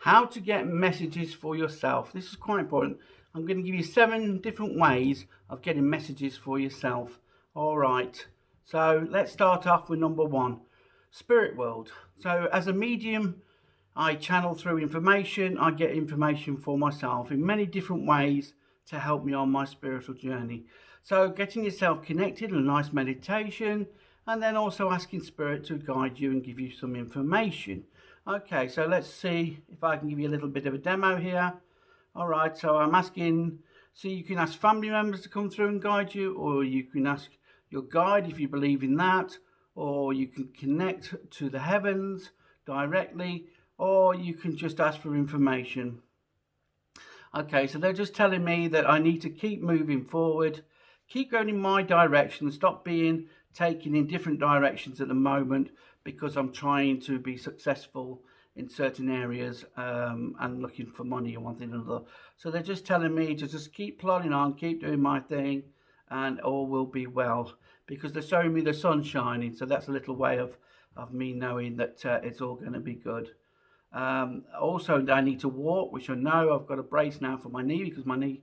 how to get messages for yourself. This is quite important. I'm going to give you 7 different ways of getting messages for yourself. All right, so let's start off with number 1, spirit world. So as a medium, I channel through information. I get information for myself in many different ways to help me on my spiritual journey. So getting yourself connected, a nice meditation, and then also asking spirit to guide you and give you some information. Okay, so let's see if I can give you a little bit of a demo here. All right, so I'm asking, so you can ask family members to come through and guide you, or you can ask your guide if you believe in that, or you can connect to the heavens directly, or you can just ask for information. Okay, so they're just telling me that I need to keep moving forward, keep going in my direction, stop being taken in different directions at the moment, because I'm trying to be successful in certain areas and looking for money and one thing and another. So they're just telling me to just keep plodding on, keep doing my thing, and all will be well, because they're showing me the sun shining. So that's a little way of me knowing that it's all going to be good. Also, I need to walk, which I know. I've got a brace now for my knee because my knee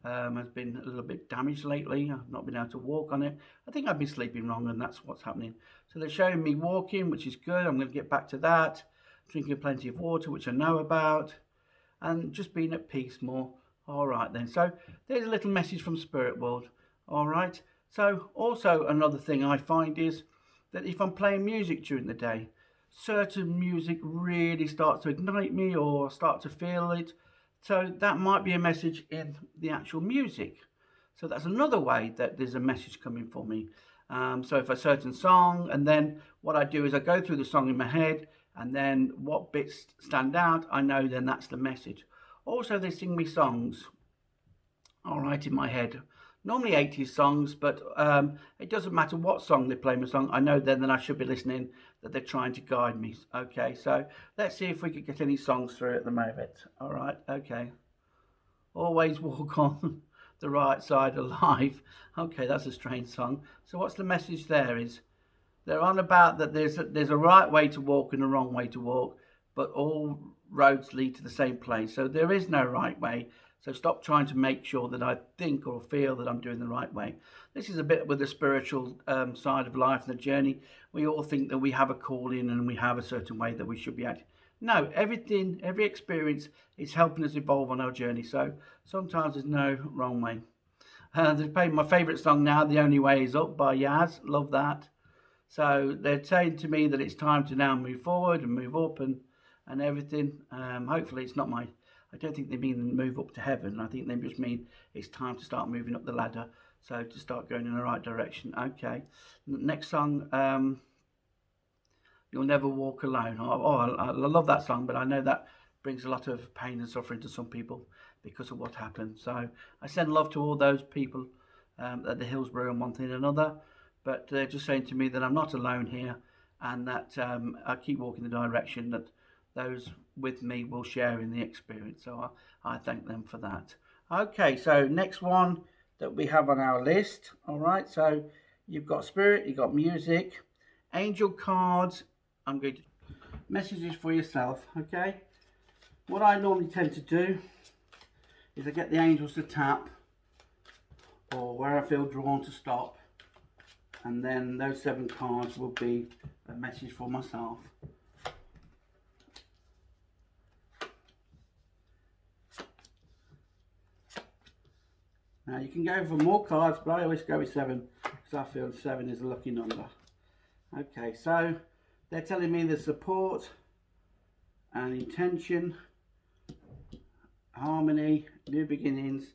has been a little bit damaged lately. I've not been able to walk on it. I think I've been sleeping wrong, and that's what's happening. So they're showing me walking, which is good. I'm going to get back to that. Drinking plenty of water, which I know about, and just being at peace more. All right then. So there's a little message from spirit world. All right. So also another thing I find is that if I'm playing music during the day, certain music really starts to ignite me or start to feel it. So that might be a message in the actual music. So that's another way that there's a message coming for me. So if a certain song, and then what I do is I go through the song in my head, and then what bits stand out, I know then that's the message. Also, they sing me songs, all right, in my head. Normally 80s songs, but it doesn't matter what song they play my song. I know then that I should be listening, that they're trying to guide me. Okay, so let's see if we could get any songs through at the moment. All right, okay. Always walk on the right side of life. Okay, that's a strange song. So what's the message there is? They're on about that there's a right way to walk and a wrong way to walk, but all roads lead to the same place. So there is no right way. So stop trying to make sure that I think or feel that I'm doing the right way. This is a bit with the spiritual side of life and the journey. We all think that we have a calling and we have a certain way that we should be acting. No, every experience is helping us evolve on our journey. So sometimes there's no wrong way. They're playing my favourite song now, The Only Way Is Up by Yaz. Love that. So they're saying to me that it's time to now move forward and move up and everything. Hopefully it's not I don't think they mean move up to heaven. I think they just mean it's time to start moving up the ladder. So to start going in the right direction. Okay. Next song, You'll Never Walk Alone. I love that song, but I know that brings a lot of pain and suffering to some people because of what happened. So I send love to all those people at the Hillsborough and one thing and another. But they're just saying to me that I'm not alone here, and that I keep walking the direction that those with me will share in the experience. So I thank them for that. Okay, so next one that we have on our list. All right, so you've got spirit, you've got music, angel cards. I'm going to messages for yourself. Okay, what I normally tend to do is I get the angels to tap, or where I feel drawn to stop. And then those 7 cards will be a message for myself. Now you can go for more cards, but I always go with 7 because I feel 7 is a lucky number. Okay, so they're telling me the support and intention, harmony, new beginnings.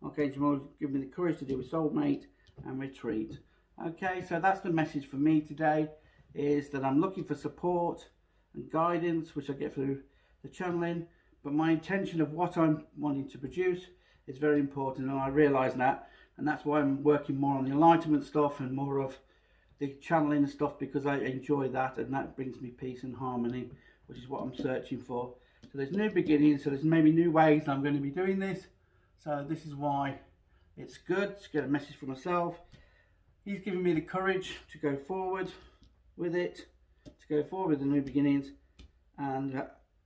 Okay, Jamal, give me the courage to do a soulmate and retreat. Okay, so that's the message for me today, is that I'm looking for support and guidance, which I get through the channeling, but my intention of what I'm wanting to produce is very important, and I realise that, and that's why I'm working more on the enlightenment stuff and more of the channeling stuff, because I enjoy that, and that brings me peace and harmony, which is what I'm searching for. So there's new beginnings, so there's maybe new ways I'm going to be doing this, so this is why it's good to get a message for myself. He's given me the courage to go forward with it, to go forward with the new beginnings, and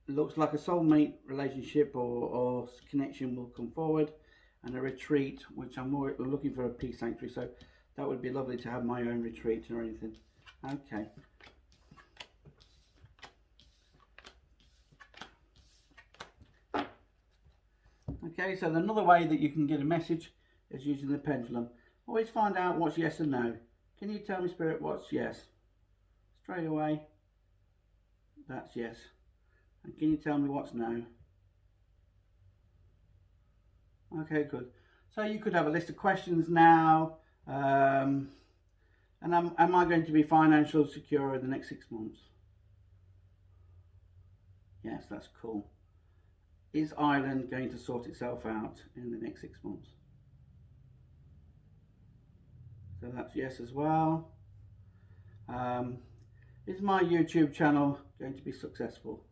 looks like a soulmate relationship or connection will come forward, and a retreat, which I'm more looking for a peace sanctuary, so that would be lovely to have my own retreat or anything. Okay. Okay, so another way that you can get a message is using the pendulum. Always find out what's yes and no. Can you tell me, Spirit, what's yes? Straight away, that's yes. And can you tell me what's no? Okay, good. So you could have a list of questions now. And am I going to be financially secure in the next 6 months? Yes, that's cool. Is Ireland going to sort itself out in the next 6 months? So that's yes as well. Is my YouTube channel going to be successful?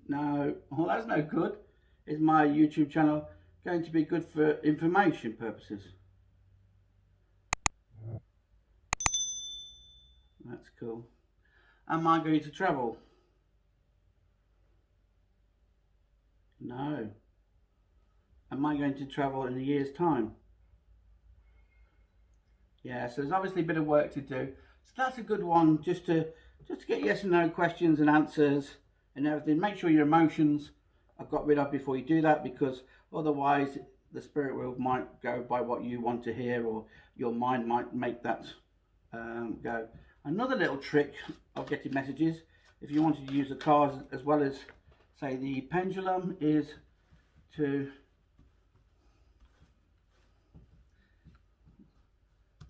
No. Well, that's no good. Is my YouTube channel going to be good for information purposes? That's cool. Am I going to travel? No. Am I going to travel in a year's time? Yeah, so there's obviously a bit of work to do. So that's a good one, just to get yes and no questions and answers and everything. Make sure your emotions are got rid of before you do that, because otherwise the spirit world might go by what you want to hear, or your mind might make that go. Another little trick of getting messages, if you wanted to use the cards as well as, say, the pendulum, is to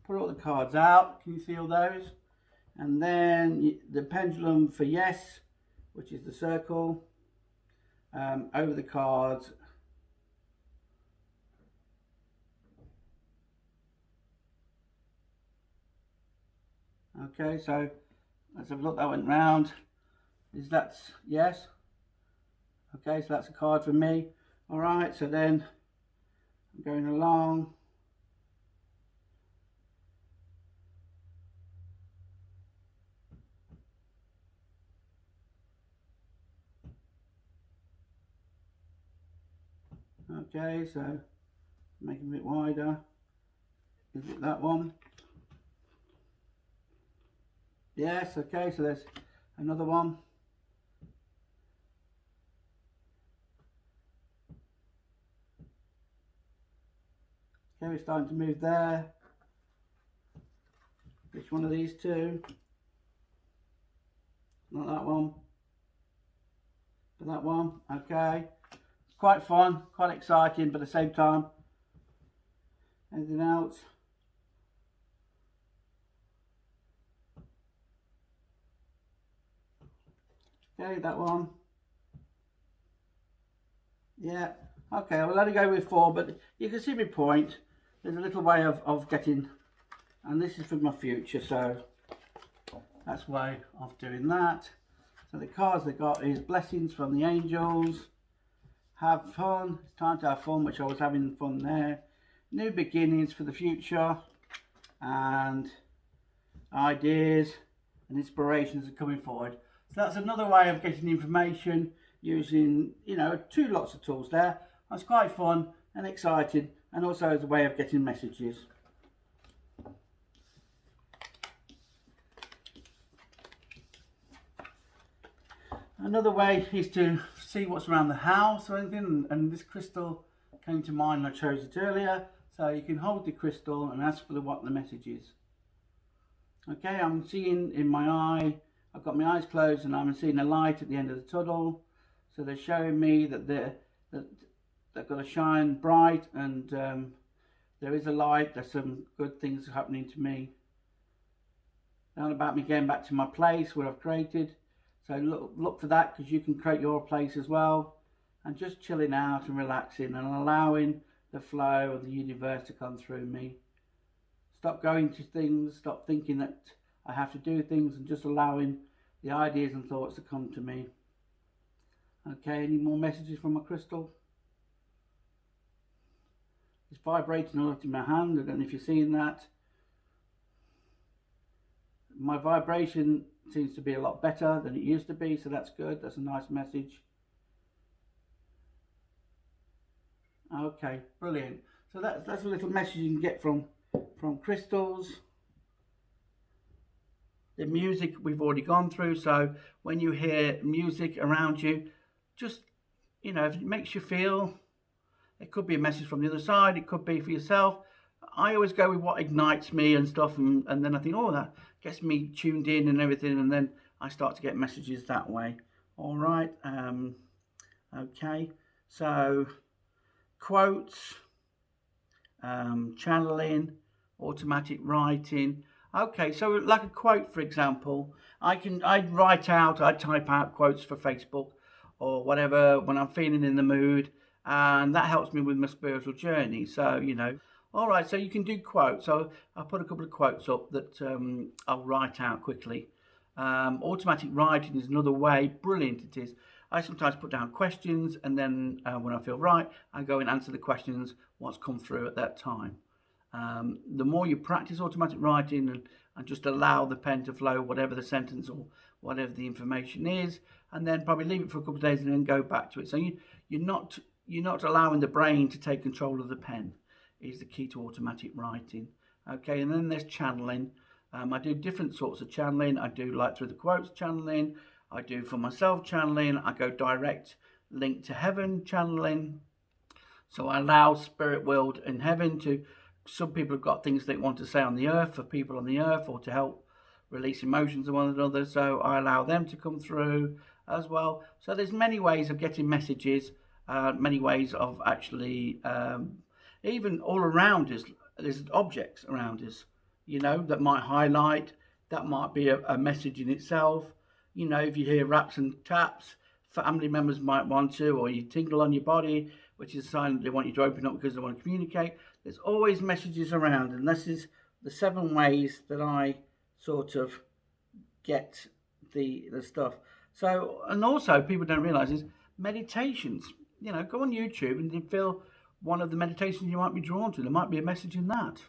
put all the cards out. Can you see all those? And then the pendulum for yes, which is the circle, over the cards. Okay, so let's have a look. That went round. Is that yes? Okay, so that's a card for me. All right, so then I'm going along. Okay, so make it a bit wider. Is it that one? Yes, okay, so there's another one. Okay, we're starting to move there. Which one of these two? Not that one. But that one, okay. It's quite fun, quite exciting, but at the same time. Anything else? Okay, that one. Yeah, okay, I will only go with 4, but you can see my point. There's a little way of getting, and this is for my future, so that's way of doing that. So the cards they got is blessings from the angels, have fun, it's time to have fun, which I was having fun there, new beginnings for the future, and ideas and inspirations are coming forward. So that's another way of getting information using, you know, lots of tools there. That's quite fun and exciting, and also as a way of getting messages. Another way is to see what's around the house or anything, and this crystal came to mind and I chose it earlier. So you can hold the crystal and ask for what the message is. Okay, I'm seeing in my eye, I've got my eyes closed and I'm seeing a light at the end of the tunnel. So they're showing me that they've got to shine bright, and there is a light. There's some good things happening to me. Down about me getting back to my place where I've created. So look for that, because you can create your place as well. And just chilling out and relaxing and allowing the flow of the universe to come through me. Stop going to things, stop thinking that I have to do things, and just allowing the ideas and thoughts to come to me. Okay, any more messages from my crystal? It's vibrating a lot in my hand. I don't know if you're seeing that. my vibration seems to be a lot better than it used to be, so that's good. That's a nice message. Okay, brilliant. So that's a little message you can get from crystals. The music we've already gone through, so when you hear music around you, just, you know, if it makes you feel, it could be a message from the other side, it could be for yourself. I always go with what ignites me and stuff, and then I think, oh, that gets me tuned in and everything, and then I start to get messages that way. All right. Okay. So quotes, channeling, automatic writing. Okay, so like a quote, for example, I'd type out quotes for Facebook or whatever when I'm feeling in the mood, and that helps me with my spiritual journey. So, you know, all right, so you can do quotes. So I'll put a couple of quotes up that I'll write out quickly. Automatic writing is another way. Brilliant it is. I sometimes put down questions, and then when I feel right, I go and answer the questions, what's come through at that time. The more you practice automatic writing and just allow the pen to flow, whatever the sentence or whatever the information is, and then probably leave it for a couple of days and then go back to it. So you're not allowing the brain to take control of the pen, is the key to automatic writing. Okay, and then there's channeling. I do different sorts of channeling. I do like through the quotes channeling. I do for myself channeling. I go direct link to heaven channeling. So I allow spirit world in heaven to, some people have got things they want to say on the earth for people on the earth, or to help release emotions of one another. So I allow them to come through as well. So there's many ways of getting messages, many ways of actually, even all around us, there's objects around us, you know, that might highlight, that might be a message in itself. You know, if you hear raps and taps, family members might want to, or you tingle on your body, which is a sign they want you to open up because they want to communicate. There's always messages around, and this is the 7 ways that I sort of get the stuff. So, and also people don't realize is meditations. You know, go on YouTube and you feel one of the meditations you might be drawn to. There might be a message in that.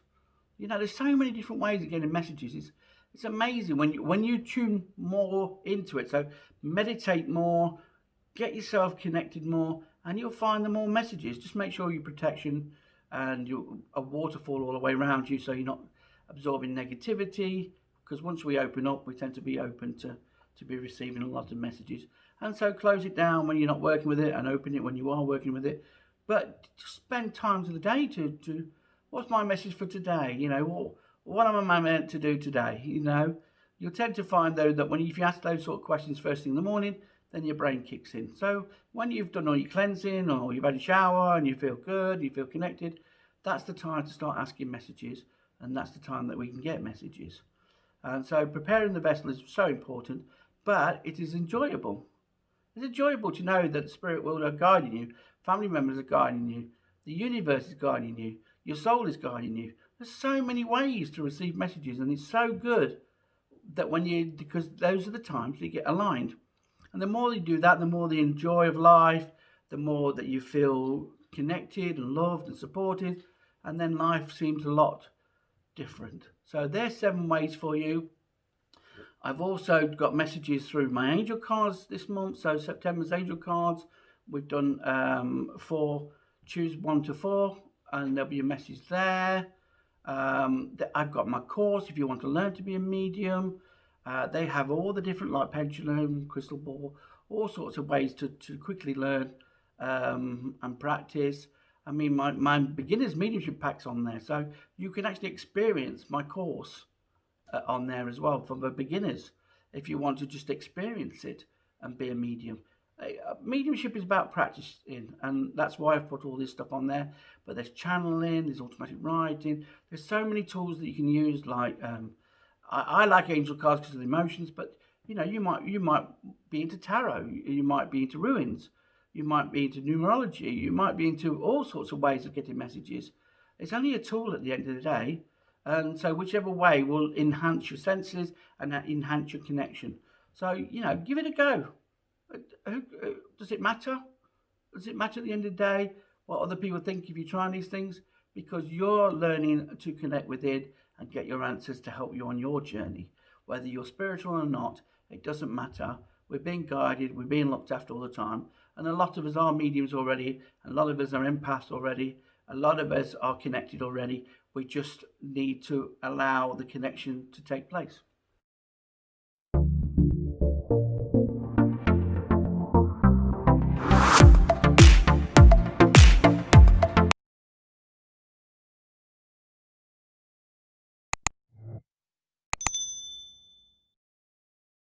You know, there's so many different ways of getting messages. It's amazing when you tune more into it. So meditate more, get yourself connected more, and you'll find the more messages. Just make sure your protection and a waterfall all the way around you, so you're not absorbing negativity. Because once we open up, we tend to be open to be receiving a lot of messages. And so close it down when you're not working with it, and open it when you are working with it. But just spend times of the day to what's my message for today? You know, what am I meant to do today? You know, you'll tend to find though that if you ask those sort of questions first thing in the morning, then your brain kicks in. So when you've done all your cleansing, or you've had a shower and you feel good, you feel connected, that's the time to start asking messages, and that's the time that we can get messages. And so preparing the vessel is so important, but it is enjoyable. It's enjoyable to know that the spirit world are guiding you, family members are guiding you, the universe is guiding you, your soul is guiding you. There's so many ways to receive messages, and it's so good that because those are the times you get aligned. And the more you do that, the more the joy of life, the more that you feel connected and loved and supported, and then life seems a lot different. So there's 7 ways for you. I've also got messages through my angel cards this month. So September's angel cards, we've done 4, choose 1 to 4, and there'll be a message there. I've got my course if you want to learn to be a medium. They have all the different, like pendulum, crystal ball, all sorts of ways to quickly learn and practice. I mean, my beginner's mediumship pack's on there, so you can actually experience my course on there as well for the beginners if you want to just experience it and be a medium. Mediumship is about practicing, and that's why I've put all this stuff on there. But there's channeling, there's automatic writing, there's so many tools that you can use. Like I like angel cards because of the emotions, but you know, you might be into tarot, you might be into ruins, you might be into numerology, you might be into all sorts of ways of getting messages. It's only a tool at the end of the day, and so whichever way will enhance your senses and enhance your connection. So, you know, give it a go. Does it matter? Does it matter at the end of the day what other people think if you're trying these things? Because you're learning to connect with it and get your answers to help you on your journey. whether you're spiritual or not. It doesn't matter. We're being guided, we're being looked after all the time. And a lot of us are mediums already, a lot of us are empaths already, a lot of us are connected already. We just need to allow the connection to take place.